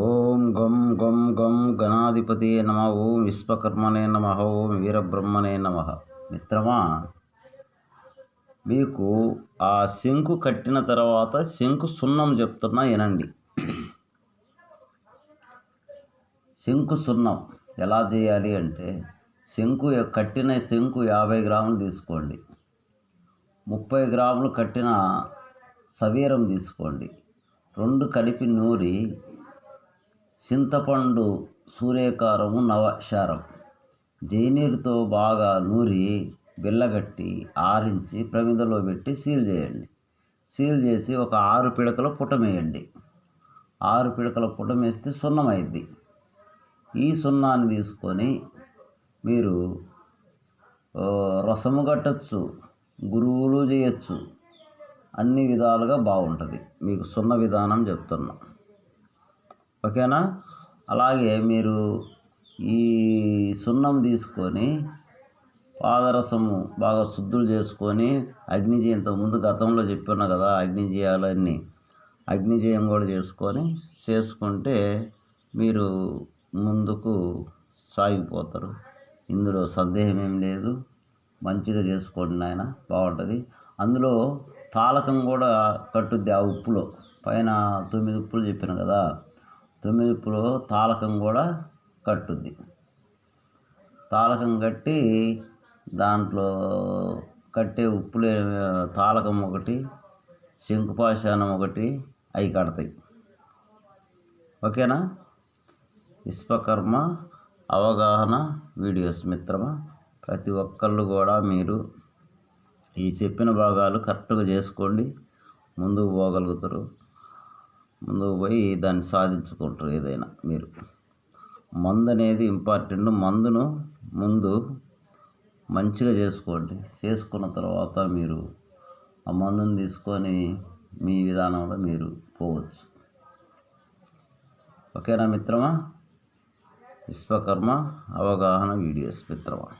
ఓం గం గం గం గణాధిపతియే నమ. ఓం విశ్వకర్మనే నమ. ఓం వీరబ్రహ్మణే నమ. మిత్రమా, మీకు ఆ శంకు కట్టిన తర్వాత శంకు సున్నం చెప్తున్నా వినండి. శంకు సున్నం ఎలా చేయాలి అంటే, కట్టిన శంకు 50 గ్రాములు తీసుకోండి. 30 గ్రాములు కట్టిన సవీరం తీసుకోండి. 2 కలిపి నూరి చింతపండు, సూర్యకారము, నవశారం జైనీరుతో బాగా నూరి బిల్లగట్టి ఆరించి ప్రమిదలో పెట్టి సీల్ చేయండి. సీల్ చేసి ఒక 6 పిడకల పుటమేయండి. 6 పిడకల పుటమేస్తే సున్నమైద్ది. ఈ సున్నాన్ని తీసుకొని మీరు రసము కట్టచ్చు, గురువులు చేయొచ్చు, అన్ని విధాలుగా బాగుంటుంది. మీకు సున్న విధానం చెప్తున్నా, ఓకేనా? అలాగే మీరు ఈ సున్నం తీసుకొని పాదరసము బాగా శుద్ధులు చేసుకొని అగ్నిజయం, ఇంతకుముందు గతంలో చెప్పున్నా కదా, అగ్నిజయాలన్నీ అగ్నిజయం కూడా చేసుకుంటే మీరు ముందుకు సాగిపోతారు. ఇందులో సందేహం ఏం లేదు. మంచిగా చేసుకోండి నాయన, బాగుంటుంది. అందులో తాళకం కూడా కట్టుద్ది. ఆ ఉప్పులో పైన 9 ఉప్పులు చెప్పాను కదా, 9 ఉప్పులో తాళకం కూడా కట్టుద్ది. తాళకం కట్టి దాంట్లో కట్టే ఉప్పులే తాళకం ఒకటి, శంకుపాషాణం ఒకటి, అవి కడతాయి. ఓకేనా? విశ్వకర్మ అవగాహన వీడియోస్ మిత్రమా, ప్రతి ఒక్కళ్ళు కూడా మీరు ఈ చెప్పిన భాగాలు కరెక్ట్గా చేసుకోండి. ముందుకు పోగలుగుతారు. ముందుకు పోయి దాన్ని సాధించుకుంటారు. ఏదైనా మీరు మందు అనేది ఇంపార్టెంట్. మందును ముందు మంచిగా చేసుకోండి. చేసుకున్న తర్వాత మీరు ఆ మందుని తీసుకొని మీ విధానంలో మీరు పోవచ్చు. ఓకేనా మిత్రమా? విశ్వకర్మ అవగాహన వీడియోస్ మిత్రమా.